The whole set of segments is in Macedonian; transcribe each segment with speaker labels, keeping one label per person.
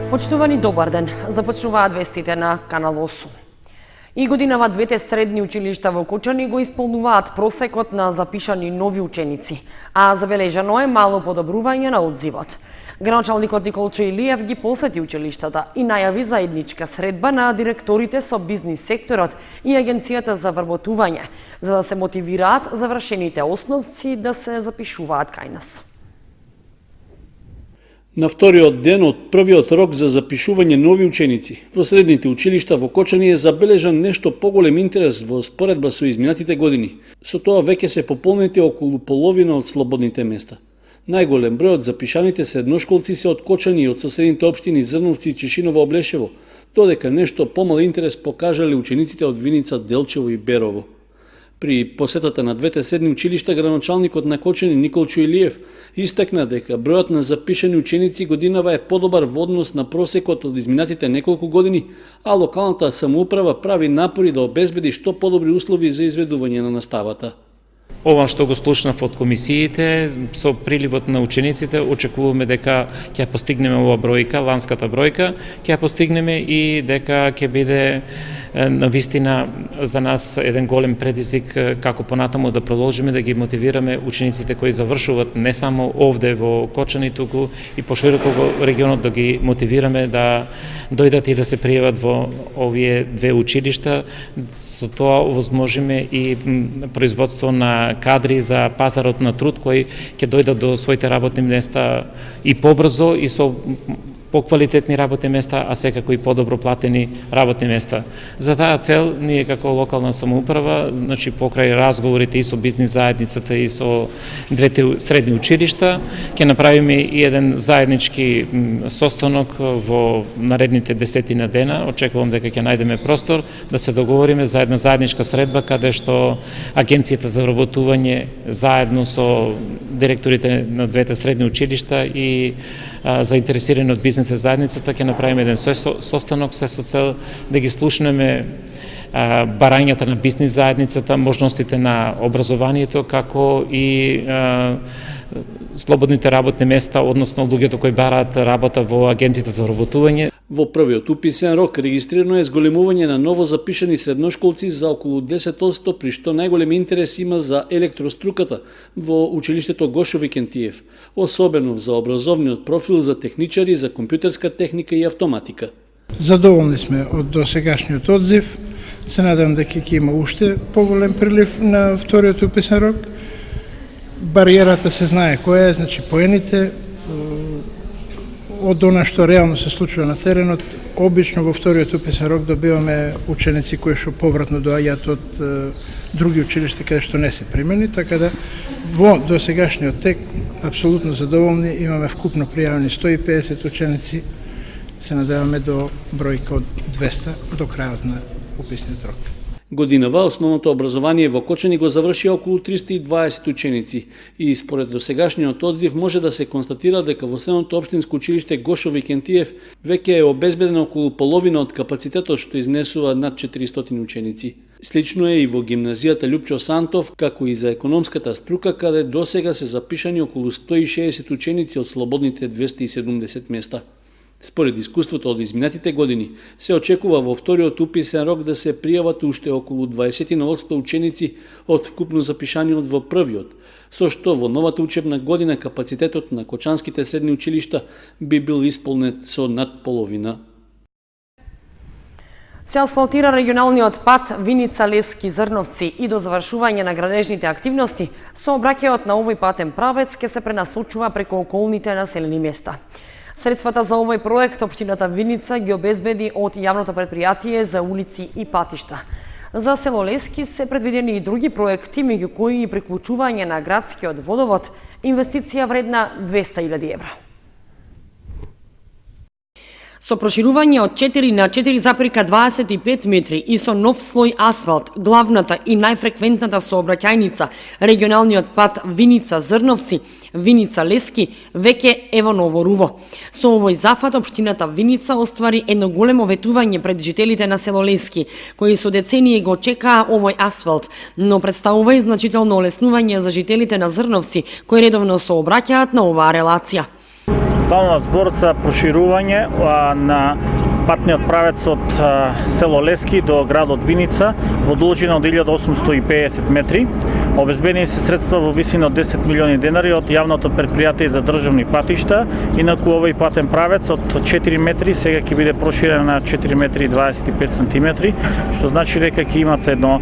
Speaker 1: Почитувани, добар ден. Започнуваат вестите на Канал 8. И годинава двете средни училишта во Кочани го исполнуваат просекот на запишани нови ученици, а забележано е мало подобрување на одзивот. Градоначалникот Николчо Илиев ги посети училиштата и најави заедничка средба на директорите со бизнис секторот и Агенцијата за вработување, за да се мотивираат завршените основци да се запишуваат кај нас.
Speaker 2: На вториот ден од првиот рок за запишување нови ученици во средните училишта во Кочани е забележан нешто поголем интерес во споредба со изминатите години. Со тоа веќе се пополнети околу половина од слободните места. Најголем број од запишаните средношколци се од Кочани и од соседните општини Зрновци, Чешиново, Облешево, додека нешто помал интерес покажале учениците од Виница, Делчево и Берово. При посетата на двете средни училишта, градоначалникот на Кочани Николчо Илиев истакна дека бројот на запишани ученици годинава е подобар во однос на просекот од изминатите неколку години, а локалната самоуправа прави напори да обезбеди што подобри услови за изведување на наставата.
Speaker 3: Ова што го слушнав од комисиите, со приливот на учениците, очекуваме дека ќе постигнеме ова бројка, ланската бројка, ќе постигнеме и дека ќе биде навистина за нас еден голем предизвик како понатаму да продолжиме да ги мотивираме учениците кои завршуваат не само овде во Кочани, туку и пошироко во регионот, да ги мотивираме да дојдат и да се пријават во овие две училишта. Со тоа овозможиме и производство на кадри за пазарот на труд кои ќе дојдат до своите работни места и побрзо и со поквалитетни работни места, а секако и подобро платени работни места. За таа цел ние како локална самоуправа, значи покрај разговорите и со бизнис заедницата и со двете средни училишта, ќе направиме и еден заеднички состанок во наредните 10 дена. Очекувам дека ќе најдеме простор да се договориме за една заедничка средба каде што Агенцијата за вработување заедно со директорите на двете средни училишта и заинтересирани од бизнес заедницата ќе направиме еден состанок се со цел да ги слушнеме барањата на бизнес заедницата, можностите на образованието, како и слободните работни места, односно луѓето кои бараат работа во Агенцијата за вработување.
Speaker 2: Во првиот уписен рок регистрирано е зголемување на ново запишани средношколци за околу 10%, при што најголем интерес има за електроструката во училиштето Гошо Викентиев, особено за образовниот профил за техничари за компјутерска техника и автоматика.
Speaker 4: Задоволни сме од досегашниот одзив. Се надевам дека ќе има уште поголем прилив на вториот уписен рок. Бариерата се знае која е, значи поените од она што реално се случува на теренот. Обично во вториот уписен рок добиваме ученици кои што повратно доаѓаат од други училишта каде што не се примени, така да во досегашниот тек апсолутно задоволни, имаме вкупно пријавени 150 ученици, се надеваме до бројка од 200 до крајот на уписниот рок.
Speaker 2: Годинава основното образование во Кочани го заврши околу 320 ученици и според досегашниот одзив може да се констатира дека во средното општинско училиште Гошо Викентиев веќе е обезбедено околу половина од капацитетот што изнесува над 400 ученици. Слично е и во гимназијата Љупчо Сантов, како и за економската струка, каде досега се запишани околу 160 ученици од слободните 270 места. Според искуството од изминатите години, се очекува во вториот уписен рок да се пријават уште околу 20% ученици од вкупно запишаниот во првиот, со што во новата учебна година капацитетот на кочанските средни училишта би бил исполнет со над половина.
Speaker 1: Се асфалтира регионалниот пат Виница Лески Зрновци и до завршување на градежните активности, сообраќајот на овој патен правец ќе се пренасочува преку околните населени места. Средствата за овој проект општината Виница ги обезбеди од јавното претпријатие за улици и патишта. За село Лески се предвидени и други проекти, меѓу кои и приклучување на градскиот водовод, инвестиција вредна 200.000 евра. Со проширување од 4 на 4,25 метри и со нов слој асфалт, главната и најфреквентната сообраќајница, регионалниот пат Виница Зрновци, Виница Лески, веќе е во ново руво. Со овој зафат општината Виница оствари едно големо ветување пред жителите на село Лески, кои со децении го чекаа овој асфалт, но представува и значително олеснување за жителите на Зрновци, кои редовно сообраќаат на оваа релација.
Speaker 5: Станува збор за проширување на патниот правец од село Лески до градот Виница во должина од 1850 метри. Обезбедени се средства во висина од 10 милиони денари од јавното предпријатие за државни патишта. Инаку овој патен правец од 4 метри сега ќе биде проширен на 4 метри и 25 сантиметри, што значи дека ќе имате едно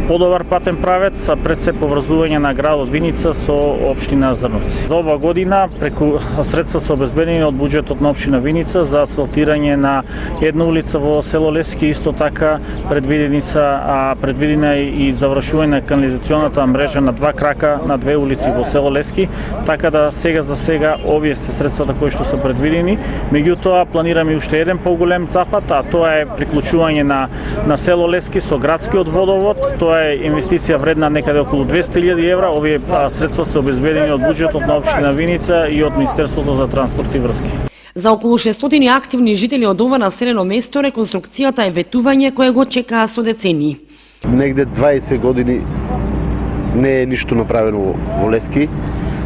Speaker 5: подобар патен правец, а пред се поврзување на градот Виница со општина Зрновци. За ова година преку средства се обезбедени од буџетот на општина Виница за асфалтирање на една улица во село Лески, исто така предвидена и завршување на канализационата мрежа на 2 крака на 2 улици во село Лески, така да за сега овие се средствата кои што се предвидени. Меѓутоа планираме уште еден поголем зафат, а тоа е приклучување на село Лески со градскиот водовод. Тоа е инвестиција вредна некаде околу 200.000 евра. Овие средства се обезбедени од буџетот на општина Виница и од Министерството за транспорт и врски.
Speaker 1: За околу 600 активни жители од ова населено место реконструкцијата е ветување кое го чекаа со децении.
Speaker 6: Негде 20 години не е ништо направено во Лески.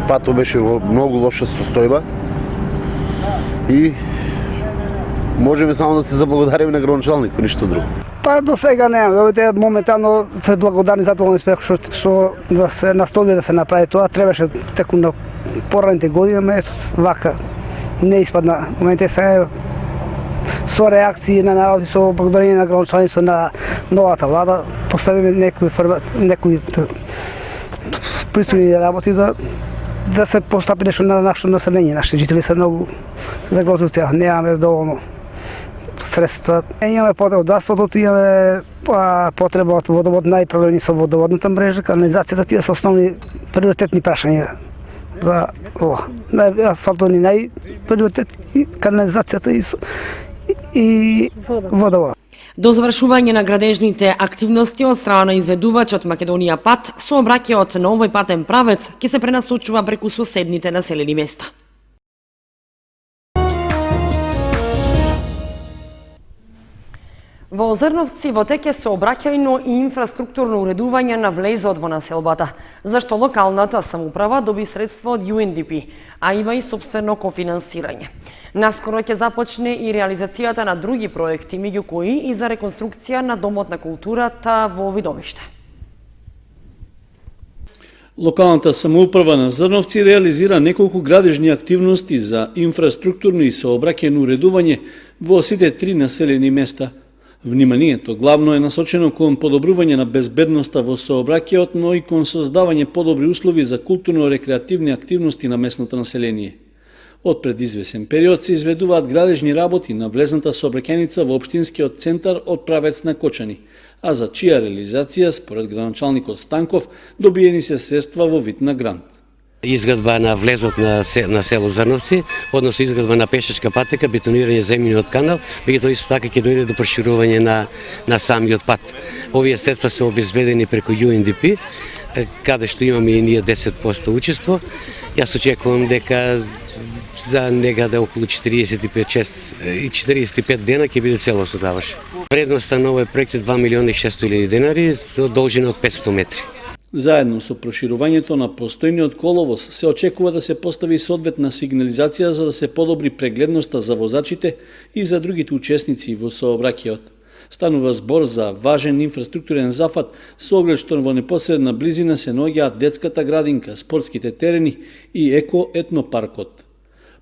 Speaker 6: Патот беше во многу лоша состојба и можеме само да се заблагодариме на градоначалникот, ништо друго.
Speaker 7: Па до сега не, овие моментално се благодарни за тоа успех што да се настои да се направи тоа, требаше теку на пораните години, ето вака не испадна. Моментите сега со реакции на народ и со благодарение на градоначалницот на новата влада поставиме некои пристојни работи да се постапи нешто на нашето население. Нашите жители се многу загрозени, немаме доволно средства. Имаме потреба од асфалтот, имаме потреба од водовод, најпроблемни со водоводната мрежа, канализацијата, тие се основни приоритетни прашања за ова. Асфалтот ни најприоритет, канализацијата и водовод.
Speaker 1: До завршување на градежните активности од страна на изведувачот Македонија Пат, сообраќајот на овој патен правец ќе се пренасочува преку соседните населени места. Во Зрновци во тек е сообраќајно и инфраструктурно уредување на влезот во населбата, зашто локалната самоуправа доби средства од UNDP, а има и сопствено кофинансирање. Наскоро ќе започне и реализацијата на други проекти, меѓу кои и за реконструкција на Домот на културата во Видовиште.
Speaker 2: Локалната самоуправа на Зрновци реализира неколку градежни активности за инфраструктурно и сообраќајно уредување во сите 3 населени места. Вниманието главно е насочено кон подобрување на безбедноста во сообраќајот, но и кон создавање подобри услови за културно-рекреативни активности на местното население. Од пред извесен период се изведуваат градежни работи на влезната сообраќајница во општинскиот центар од правец на Кочани, а за чија реализација, според градоначалникот Станков, добиени се средства во вид на грант.
Speaker 8: Изградба на влезот на село Зрновци, односно изградба на пешачка патека, бетонирање земјиниот канал, меѓутоа исто така ќе дојде до проширување на самиот пат. Овие средства се обезбедени преку UNDP, каде што имаме и ние 10% учество. Јас очекувам дека за некаде околу 45 дена ќе биде целосно завршен. Вредноста на овој проект е 2.600.000 денари со должина од 500 метри.
Speaker 2: Заедно со проширувањето на постојниот коловоз се очекува да се постави соодветна сигнализација за да се подобри прегледноста за возачите и за другите учесници во сообраќајот. Станува збор за важен инфраструктурен зафат со оглед што во непосредна близина се наоѓаат детската градинка, спортските терени и еко-етнопаркот.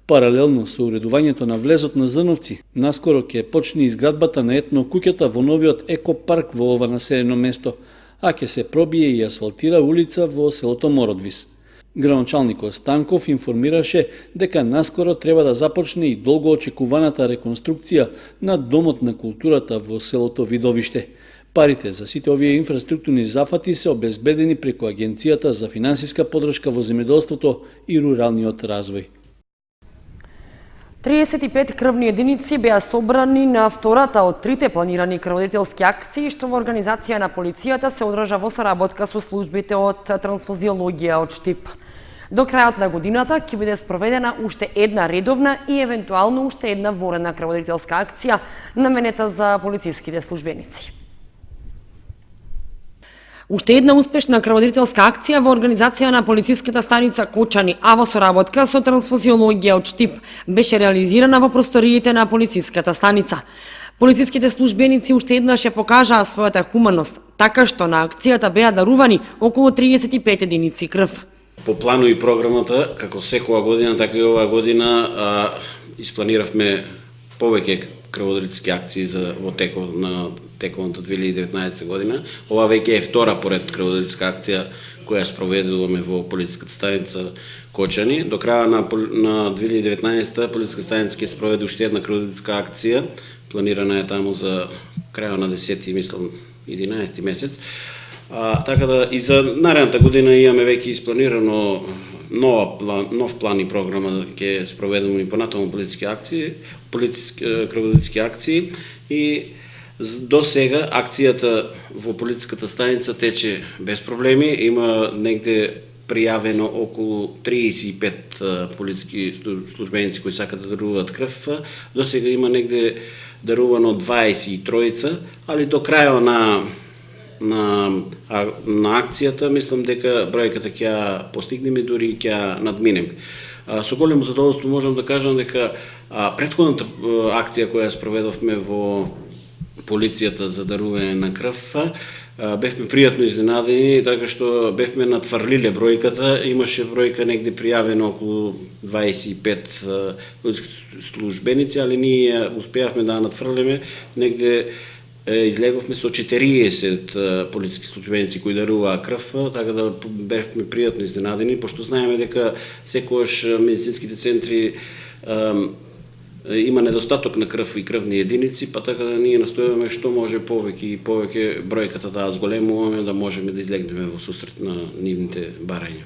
Speaker 2: Паралелно со уредувањето на влезот на Зрновци, наскоро ќе почне изградбата на етно-куќата во новиот екопарк во ова населено место, а ќе се пробие и асфалтира улица во селото Мородвис. Градоначалникот Станков информираше дека наскоро треба да започне и долго очекуваната реконструкција на Домот на културата во селото Видовиште. Парите за сите овие инфраструктурни зафати се обезбедени преку Агенцијата за финансиска поддршка во земјоделството и руралниот развој.
Speaker 1: 35 крвни единици беа собрани на втората од трите планирани крводетелски акции што во организација на полицијата се одржа во соработка со службите од трансфузиологија од Штип. До крајот на годината ќе биде спроведена уште една редовна и евентуално уште една воредна крводетелска акција наменета за полициските службеници. Уште една успешна крводарителска акција во организација на полициската станица Кочани, а во соработка со трансфузиологија од Штип, беше реализирана во просториите на полициската станица. Полициските службеници уште еднаш ја покажаа својата хуманост, така што на акцијата беа дарувани околу 35 единици крв.
Speaker 9: По плану и програмата, како секоја година, така и оваа година, испланиравме повеќе крводарителски акции во тековната 2019 година. Ова веќе е втора поред крводарителска акција која спроведуваме во полициската станица Кочани. До краја на 2019 полициската станица ќе спроведе уште една крводарителска акција. Планирана е таму за крајот на 10, мислам, 11 месец. Така да и за наредната година имаме веќе испланирано нов план и програма ќе спроведеме и понатаму крводарителски акции и до сега акцијата во полициската станица тече без проблеми. Има негде пријавено околу 35 полициски службеници кои сакат да даруваат крв. До сега има негде дарувано 23, али до крајот на акцијата мислам дека бројката ќе постигнеме, дури ќе надминеме. Со големо задоволство можам да кажам дека претходната акција која спроведовме во полицијата за дарување на крв, бевме пријатно изненадени, така што бевме надфрлиле бројката, имаше бројка негде пријавено околу 25 службеници, али ние успеавме да надфрлиме, негде излеговме со 40 полициски службеници кои даруваа крв, така да бевме пријатно изненадени, пошто знаеме дека секогаш медицинските центри има недостаток на крв и крвни единици, па така да ние настојуваме што може повеќе и повеќе бројката да зголемуваме, да можеме да излегнеме во сусрет на нивните барања.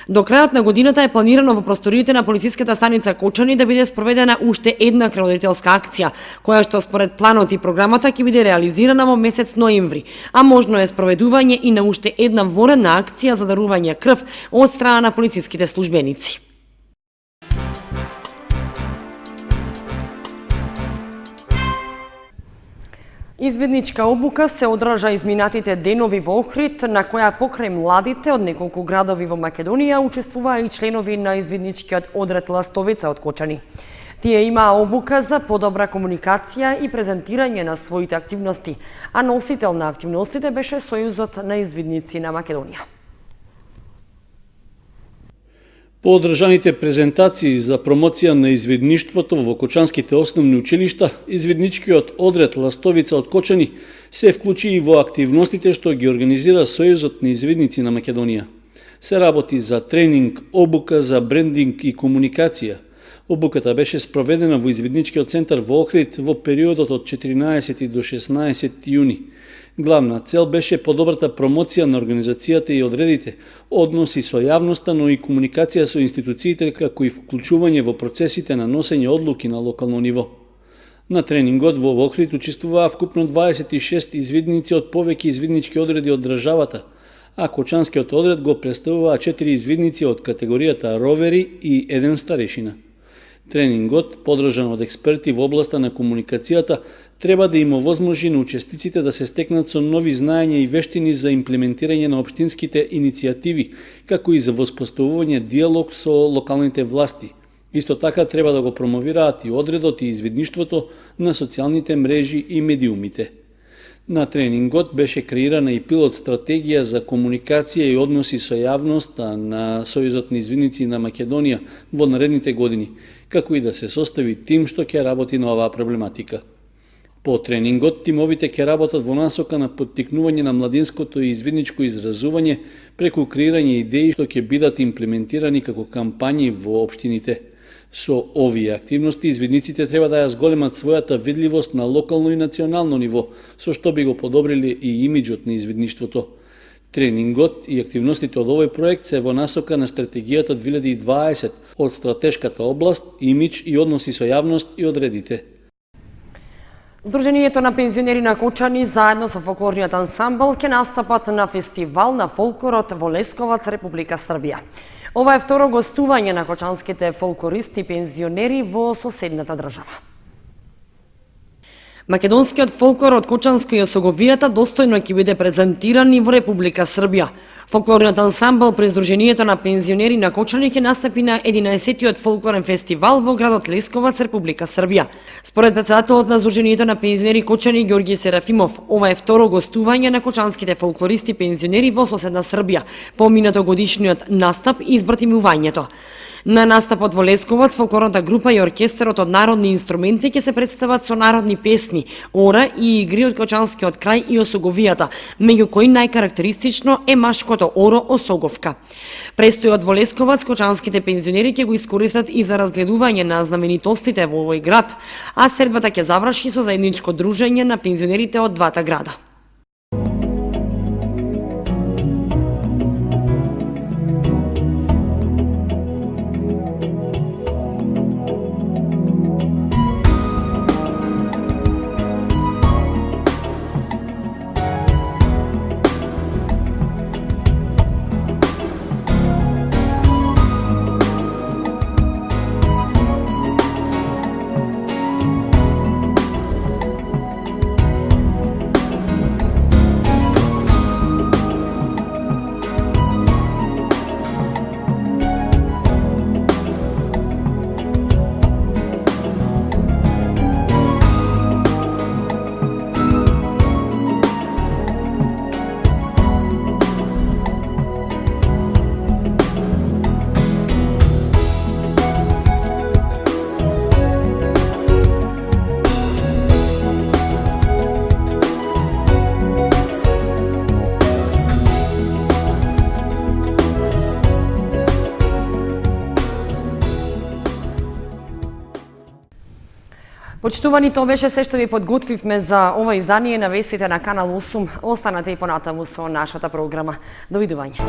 Speaker 1: До крајот на годината е планирано во просториите на полициската станица Кочани да биде спроведена уште една крводарителска акција, која што според планот и програмата ќе биде реализирана во месец ноември, а можно е спроведување и на уште една воредна акција за дарување крв од страна на полициските службеници. Извидничка обука се одржа изминатите денови во Охрид, на која покрај младите од неколку градови во Македонија учествуваа и членови на извидничкиот одред Ластовица од Кочани. Тие имаа обука за подобра комуникација и презентирање на своите активности, а носител на активностите беше Сојузот на извидници на Македонија.
Speaker 2: По одржаните презентации за промоција на извидништвото во кочанските основни училишта, извидничкиот одред Ластовица од Кочани се вклучи и во активностите што ги организира Сојузот на извидници на Македонија. Се работи за тренинг, обука за брендинг и комуникација. Обуката беше спроведена во извидничкиот центар во Охрид во периодот од 14 до 16 јуни. Главна цел беше подобрата промоција на организацијата и одредите, односи со јавноста, но и комуникација со институциите, како и вклучување во процесите на носење одлуки на локално ниво. На тренингот во Охрид учествуваа вкупно 26 извидници од повеќе извиднички одреди од државата, а кочанскиот одред го представуваа 4 извидници од категоријата ровери и еден старешина. Тренингот, подржан од експерти во областа на комуникацијата, треба да им овозможи на учесниците да се стекнат со нови знаења и вештини за имплементирање на општинските иницијативи, како и за воспоставување диалог со локалните власти. Исто така треба да го промовираат и одредот и извидништвото на социјалните мрежи и медиумите. На тренингот беше креирана и пилот стратегија за комуникација и односи со јавноста на Сојузот на извидници на Македонија во наредните години, како и да се состави тим што ќе работи на оваа проблематика. По тренингот, тимовите ќе работат во насока на поттикнување на младинското и извидничко изразување преку креирање идеи што ќе бидат имплементирани како кампањи во општините. Со овие активности, извидниците треба да ја зголемат својата видливост на локално и национално ниво, со што би го подобрили и имиджот на извидништвото. Тренингот и активностите од овој проект се во насока на стратегијата 2020 од стратешката област, имидж и односи со јавност и одредите.
Speaker 1: Сдруженијето на пензионери на Кочани заедно со фолклорниот ансамбл ќе настапат на фестивал на фолклорот во Лесковац, Република Србија. Ова е второ гостување на кочанските фолклористи пензионери во соседната држава. Македонскиот фолклор од Кочанско и Осоговијата достојно ќе биде презентиран и во Република Србија. Фолклорниот ансамбл при Сдруженијето на пензионери на Кочани ќе настапи на 11-тиот фолклорен фестивал во градот Лесковац, Република Србија. Според председателот на Сдруженијето на пензионери Кочани Ѓорѓе Серафимов, ова е второ гостување на кочанските фолклористи пензионери во соседна Србија, по минатогодишниот настап и избратимувањето. На настапот во Лесковац, фолклорната група и оркестарот од народни инструменти ќе се представат со народни песни, ора и игри од Кочанскиот крај и Осоговијата, меѓу кои најкарактеристично е машкото оро Осоговка. Престојот во Лесковац, кочанските пензионери ќе го искористат и за разгледување на знаменитостите во овој град, а средбата ќе заврши со заедничко дружење на пензионерите од двата града. Почитувани, тоа беше се што ви подготвивме за ова издание на вестите на Канал 8. Останете и понатаму со нашата програма. Довидување.